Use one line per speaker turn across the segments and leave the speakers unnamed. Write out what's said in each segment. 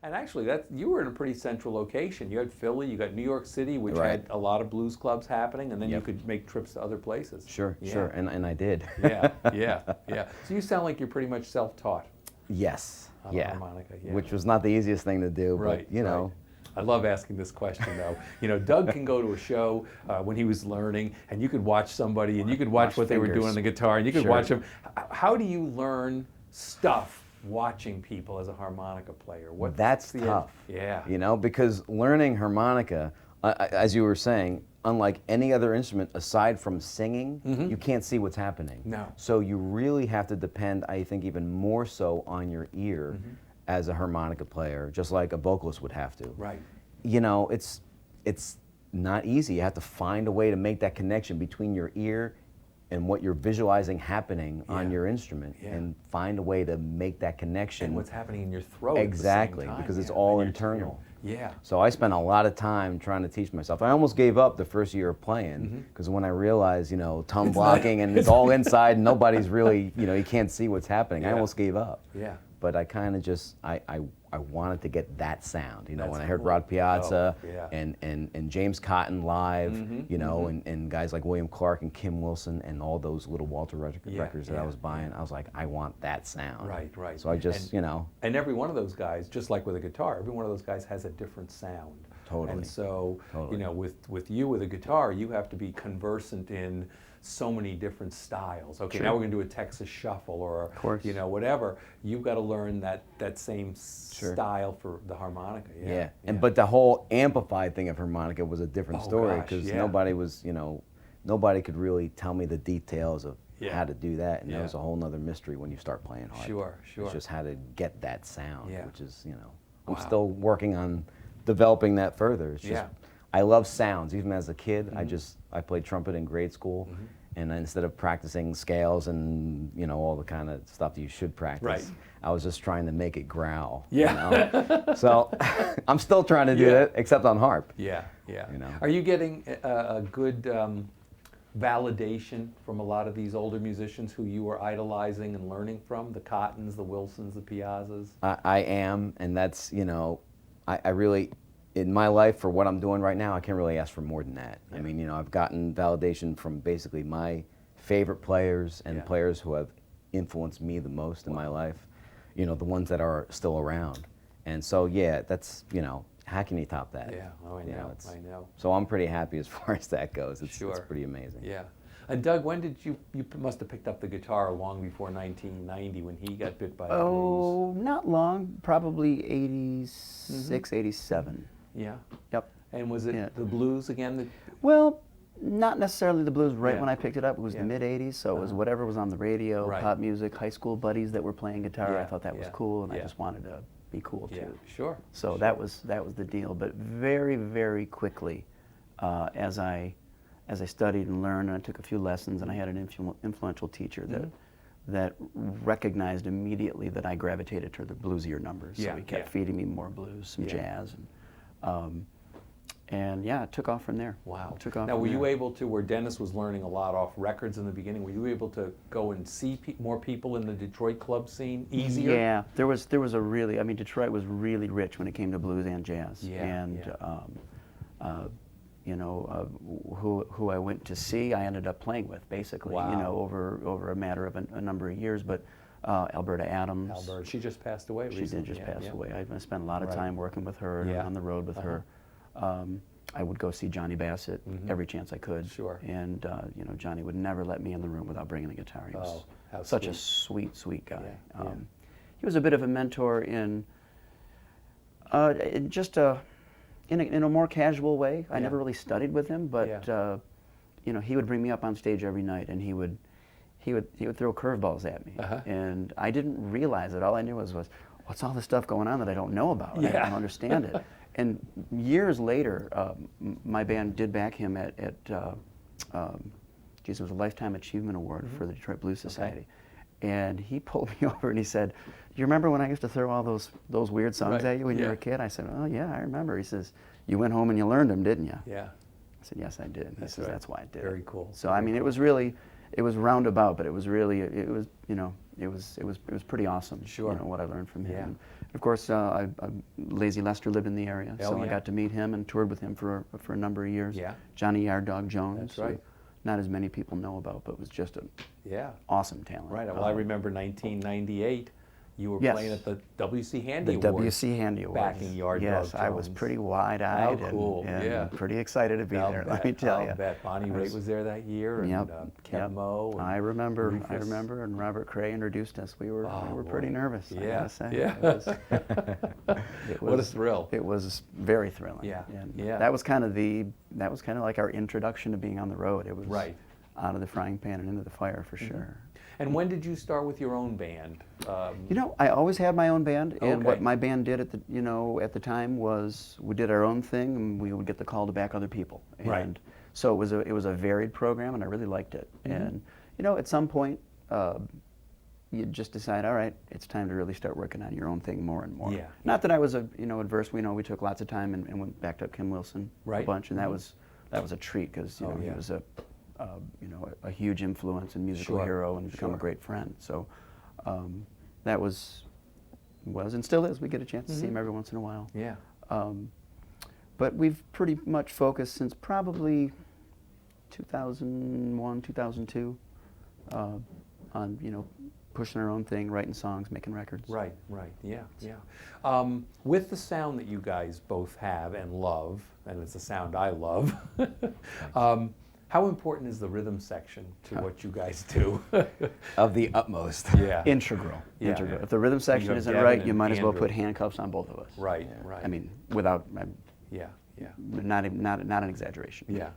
And actually, you were in a pretty central location. You had Philly, you got New York City, which
Right.
had a lot of blues clubs happening, and then you
Yep.
could make trips to other places.
Sure,
Yeah.
sure, and I did.
Yeah, yeah, yeah. So you sound like you're pretty much self-taught
Yes,
on the
yeah.
harmonica. Yeah.
Which was not the easiest thing to do,
Right,
but you know.
right. I love asking this question though. You know, Doug can go to a show when he was learning, and you could watch somebody, and you could watch what they were doing on the guitar, and you could
Sure.
watch them. How do you learn stuff watching people as a harmonica player?
That's tough.
Yeah.
You know, because learning harmonica, as you were saying, unlike any other instrument aside from singing, you can't see what's happening.
No.
So you really have to depend, I think, even more so on your ear as a harmonica player, just like a vocalist would have to.
Right.
You know, it's not easy. You have to find a way to make that connection between your ear and what you're visualizing happening on your instrument, and find a way to make that connection.
And what's happening in your throat
Exactly,
at the same time.
because it's all internal.
Yeah.
So I spent a lot of time trying to teach myself. I almost gave up the first year of playing, because when I realized, you know, tongue blocking and it's all inside and nobody's really, you know, you can't see what's happening, I almost gave up.
Yeah.
But I kind of just, I wanted to get that sound, you know,
That's
when I heard
cool.
Rod Piazza
Oh, yeah.
and James Cotton live, you know, and guys like William Clark and Kim Wilson and all those little Walter records that I was buying, I was like, I want that sound.
Right, right.
So I just, you know.
And every one of those guys, just like with a guitar, every one of those guys has a different sound.
Totally.
And so,
Totally.
you know, with you with a guitar, you have to be conversant in so many different styles. Okay, now we're going to do a Texas shuffle or, you know, whatever. You've got to learn that same style for the harmonica.
Yeah. But the whole amplified thing of harmonica was a different story, because nobody was, you know, nobody could really tell me the details of how to do that, and that was a whole nother mystery when you start playing harp.
Sure.
It's just how to get that sound, which is, you know, I'm
Wow.
still working on developing that further. It's just, I love sounds. Even as a kid, I played trumpet in grade school, and instead of practicing scales and, you know, all the kind of stuff that you should practice, I was just trying to make it growl.
Yeah.
You know? So I'm still trying to do that, except on harp.
Yeah, yeah.
You know.
Are you getting a good validation from a lot of these older musicians who you were idolizing and learning from? The Cottons, the Wilsons, the Piazzas?
I am, and that's, you know, I really, in my life, for what I'm doing right now, I can't really ask for more than that. I mean, you know, I've gotten validation from basically my favorite players and players who have influenced me the most in my life, you know, the ones that are still around. And so, yeah, that's, you know, how can you top that?
Yeah, oh, I know,
You know,
I know.
So I'm pretty happy as far as that goes. It's
Sure.
pretty amazing.
Yeah. And Doug, when did you must have picked up the guitar long before 1990 when he got bit by the blues?
Oh, not long, probably 86, 87.
Yeah.
Yep.
And was it the blues again? That,
Well, not necessarily the blues right when I picked it up. It was the mid-'80s, so it was whatever was on the radio, pop music, high school buddies that were playing guitar. I thought that was cool, and I just wanted to be cool too.
Sure.
So that was the deal. But very, very quickly, as I studied and learned, and I took a few lessons, and I had an influential teacher that recognized immediately that I gravitated toward the bluesier numbers. So he kept feeding me more blues, some jazz, and yeah, it took off from there.
Wow.
Took off
now,
from
were you
there.
able to, where Dennis was learning a lot off records in the beginning, were you able to go and see more people in the Detroit club scene easier?
Yeah, there was a really, I mean, Detroit was really rich when it came to blues and jazz. And you know, who I went to see, I ended up playing with, basically.
Wow.
You know, over a matter of a number of years. But Alberta Adams.
Alberta, she just passed away recently.
She did just pass away. I spent a lot of time working with her and on the road with her. I would go see Johnny Bassett every chance I could.
Sure.
And you know, Johnny would never let me in the room without bringing a guitar. He was
how
such a sweet guy. He was a bit of a mentor in just in a more casual way. I never really studied with him, but you know, he would bring me up on stage every night, and he would throw curveballs at me, and I didn't realize it. All I knew was what's all this stuff going on that I don't know about? I don't understand it. And years later, my band did back him at geez, it was a Lifetime Achievement Award for the Detroit Blues Society. And he pulled me over and he said, "You remember when I used to throw all those weird songs at you when you were a kid?" I said, "Oh yeah, I remember." He says, "You went home and you learned them, didn't you?"
Yeah.
I said, "Yes, I did." He says, "That's why I did."
Very cool.
So I mean, it was really, it was roundabout, but it was really, it was, you know, it was pretty awesome.
Sure.
You know, what I learned from him.
Yeah.
And of course, Lazy Lester lived in the area,
Oh,
so
yeah.
I got to meet him and toured with him for a number of years.
Yeah.
Johnny Yard Dog Jones.
That's right.
Who not as many people know about, but was just a
Yeah.
awesome talent.
Right. Well, I remember 1998. You were
Yes.
playing at the W.C. Handy
The
Awards.
W.C. Handy Awards.
Backing Yard
Yes,
Dog
I was
Jones.
pretty wide-eyed
How cool,
and
yeah.
pretty excited to be
I'll
there,
bet,
let me tell you.
I'll bet. Bonnie Raitt was there that year, and
Yep.
Ken Moe. And
I remember,
Rufus.
and Robert Cray introduced us. We were pretty
boy.
nervous, I
Yeah,
gotta say.
yeah. What a thrill.
It was very thrilling.
Yeah,
And
yeah.
that was kind of like our introduction to being on the road. It was
Right.
out of the frying pan and into the fire for sure.
And when did you start with your own band?
You know, I always had my own band, and
Okay.
what my band did at the time was we did our own thing, and we would get the call to back other people.
Right.
And so it was a varied program, and I really liked it. And you know, at some point, you just decide, all right, it's time to really start working on your own thing more and more.
Yeah.
Not that I was adverse. We took lots of time and went back up Kim Wilson
Right.
a bunch, and that was a treat because
Oh,
he
yeah.
was a huge influence and musical
Sure,
hero and become
sure.
a great friend. So that was and still is. We get a chance to see him every once in a while.
Yeah.
But we've pretty much focused since probably 2001, 2002 on pushing our own thing, writing songs, making records.
Right, yeah. With the sound that you guys both have and love, and it's a sound I love, how important is the rhythm section to what you guys do?
Of the utmost.
Yeah.
Integral.
Yeah.
Integral. If the rhythm section
have
isn't
Devin
right, you
and
might as well
Andrew.
put handcuffs on both of us.
Right, right.
I mean, without
yeah.
not an exaggeration.
Yeah.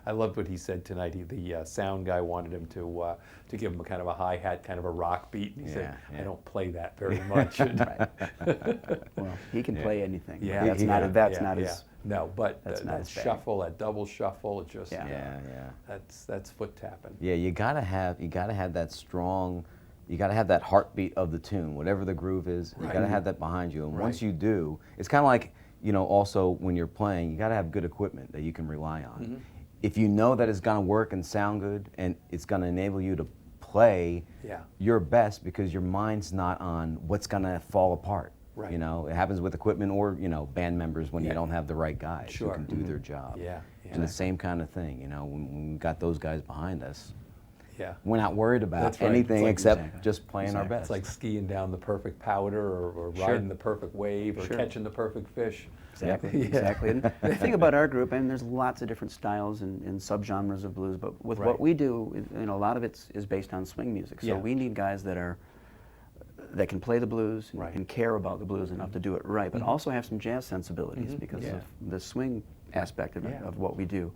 I loved what he said tonight. The sound guy wanted him to give him a kind of a hi-hat, kind of a rock beat. And he said, I don't play that very much.
Well, he can play anything. but
Yeah,
that's not his.
No, but
that's not
that
his bag.
shuffle, that double shuffle, it just
Yeah.
that's foot tapping.
Yeah, you gotta have that strong, you gotta have that heartbeat of the tune, whatever the groove is. You gotta have that behind you, and once you do, it's kind of like, also when you're playing, you gotta have good equipment that you can rely on. If you know that it's gonna work and sound good, and it's gonna enable you to play your best because your mind's not on what's gonna fall apart.
Right.
It happens with equipment or band members when you don't have the right guys who can do their job.
Yeah.
And the same kind of thing, when we got those guys behind us,
Yeah.
we're not worried about
That's right.
anything
It's like-
except just playing our best.
It's like skiing down the perfect powder or riding the perfect wave or catching the perfect fish.
Exactly, exactly. And the thing about our group, and there's lots of different styles and subgenres of blues, but with what we do, a lot of it is based on swing music. So we need guys that can play the blues and care about the blues enough to do it right, but also have some jazz sensibilities because of the swing aspect of what we do.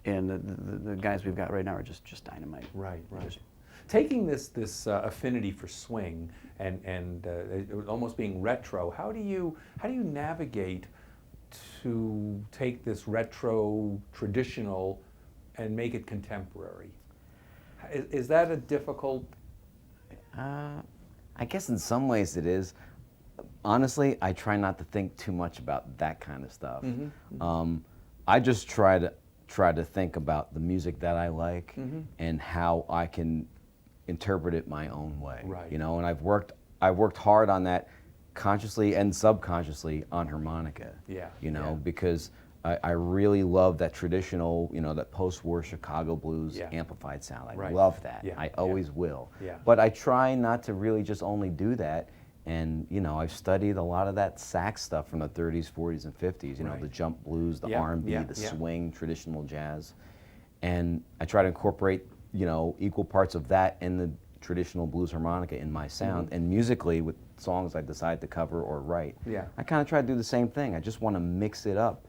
And the guys we've got right now are just dynamite.
Right. Taking this affinity for swing and almost being retro, how do you navigate to take this retro traditional and make it contemporary? Is that a difficult?
I guess in some ways it is. Honestly, I try not to think too much about that kind of stuff. I just try to think about the music that I like and how I can interpret it my own way.
Right.
And I've worked hard on that consciously and subconsciously on harmonica. Because I really love that traditional, that post-war Chicago blues amplified sound. I love that. I always will. But I try not to really just only do that. And I've studied a lot of that sax stuff from the 30s, 40s, and 50s. The jump blues, the R&B, the swing, traditional jazz, and I try to incorporate equal parts of that and the traditional blues harmonica in my sound. And musically, with songs I decide to cover or write, I kind of try to do the same thing. I just want to mix it up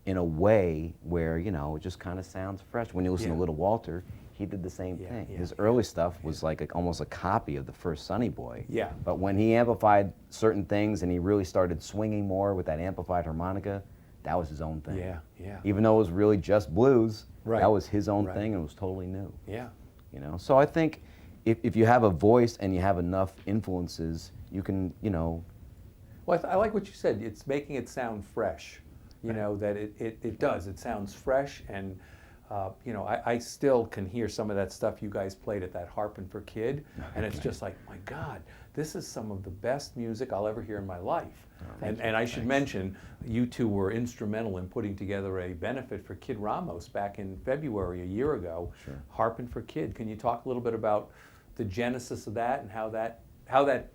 in a way where it just kind of sounds fresh. When you listen to Little Walter, he did the same thing. His early stuff was like almost a copy of the first Sonny Boy. But when he amplified certain things and he really started swinging more with that amplified harmonica, that was his own thing. Even though it was really just blues, that was his own thing and it was totally new. So I think if you have a voice and you have enough influences, you can,
Well, I like what you said. It's making it sound fresh. That it does. It sounds fresh and you know, I still can hear some of that stuff you guys played at that Harpin for Kid, and it's just like, my God, this is some of the best music I'll ever hear in my life. And I should mention, you two were instrumental in putting together a benefit for Kid Ramos back in February, a year ago.
Sure.
Harpin for Kid. Can you talk a little bit about the genesis of that and how that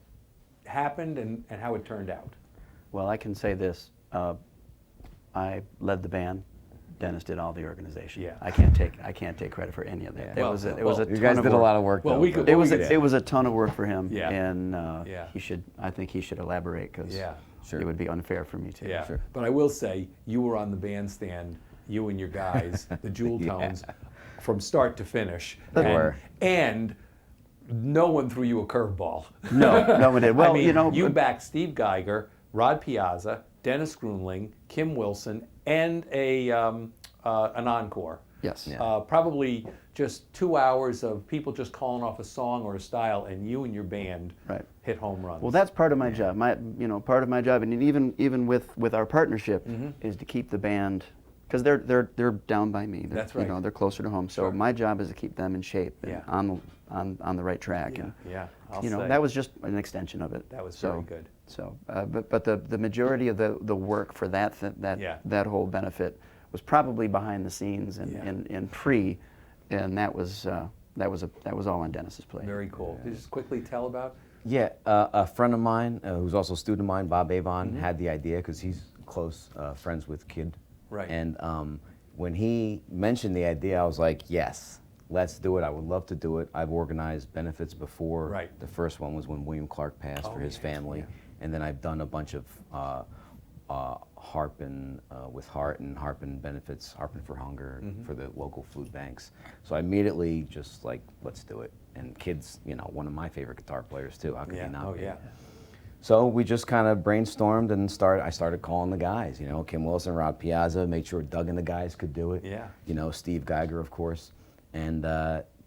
happened and how it turned out?
Well, I can say this. I led the band. Dennis did all the organization.
Yeah.
I can't take credit for any of that.
Yeah.
It was a ton
you guys
of
did
work.
a lot of work.
Well,
though,
It was a ton of work for him.
Yeah.
And
Yeah.
I think he should elaborate, because
Yeah.
Sure.
it would be unfair for me to.
Yeah,
Sure.
but I will say, you were on the bandstand, you and your guys, the Jewel Tones, from start to finish.
They were.
And no one threw you a curveball.
No one did. Well,
I mean,
you know,
you backed Steve Geiger, Rod Piazza, Dennis Gruenling, Kim Wilson, and an encore.
Yes.
Yeah.
Probably just 2 hours of people just calling off a song or a style, and you and your band
Right.
hit home runs.
Well, that's part of my job. Part of my job, and even with our partnership, is to keep the band, because they're down by me.
That's right.
They're closer to home. So
Sure.
my job is to keep them in shape and
Yeah.
on the right track.
Yeah,
And
yeah, I'll
you know,
say.
that was just an extension of it.
That was very good.
So, but the majority of the work for
Yeah.
that whole benefit was probably behind the scenes and
Yeah.
and pre, and that was all on Dennis's plate.
Very cool. Can you just quickly tell about?
Yeah, a friend of mine who's also a student of mine, Bob Avon, had the idea because he's close friends with Kid.
Right.
And when he mentioned the idea, I was like, yes, let's do it. I would love to do it. I've organized benefits before.
Right.
The first one was when William Clark passed for his family.
yeah.
And then I've done a bunch of Harpin with Heart and Harpin benefits, Harpin for Hunger for the local food banks. So I immediately just like, let's do it. And Kid's, one of my favorite guitar players too. How could he not
Oh,
be?
yeah.
So we just kind of brainstormed and I started calling the guys, Kim Wilson, Rod Piazza, made sure Doug and the guys could do it.
Yeah.
Steve Geiger, of course. And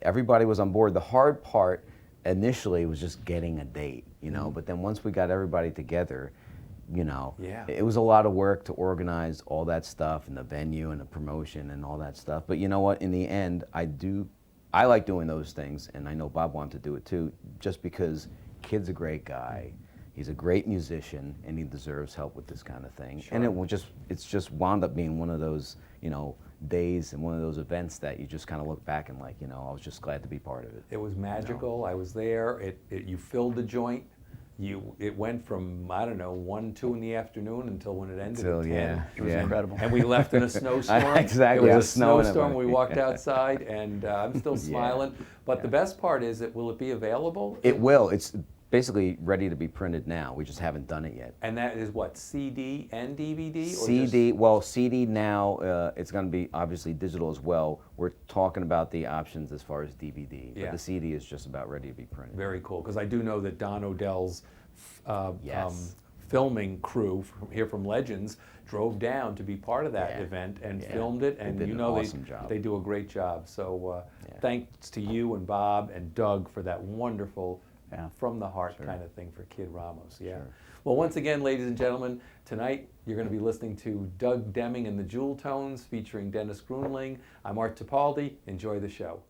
everybody was on board. The hard part initially was just getting a date, but then once we got everybody together,
Yeah.
it was a lot of work to organize all that stuff and the venue and the promotion and all that stuff. But you know what? In the end, I like doing those things, and I know Bob wanted to do it too, just because Kid's a great guy. He's a great musician, and he deserves help with this kind of thing.
Sure.
And it's just wound up being one of those, days and one of those events that you just kind of look back and like, I was just glad to be part of it.
It was magical. I was there. You filled the joint. It went from, I don't know, 1, 2 in the afternoon until when it ended at 10.
Yeah,
It was incredible.
And we left in a snowstorm.
Exactly.
It
Yeah.
was a
Snow and
snowstorm. We
everything.
walked outside, and I'm still smiling. But the best part is, will it be available?
It will. It's basically ready to be printed now. We just haven't done it yet.
And that is what, CD and DVD? Or
CD, well, CD now, it's going to be obviously digital as well. We're talking about the options as far as DVD,
Yeah.
but the CD is just about ready to be printed.
Very cool, because I do know that Don Odell's
Yes.
filming crew from Legends drove down to be part of that
Yeah.
event and
Yeah.
filmed it,
They
and
did
you
an
know
awesome job.
they do a great job. So
Yeah.
thanks to you and Bob and Doug for that wonderful from the heart
Sure.
kind of thing for Kid Ramos. Yeah.
Sure.
Well, once again, ladies and gentlemen, tonight you're going to be listening to Doug Deming and the Jewel Tones featuring Dennis Gruenling. I'm Art Tipaldi. Enjoy the show.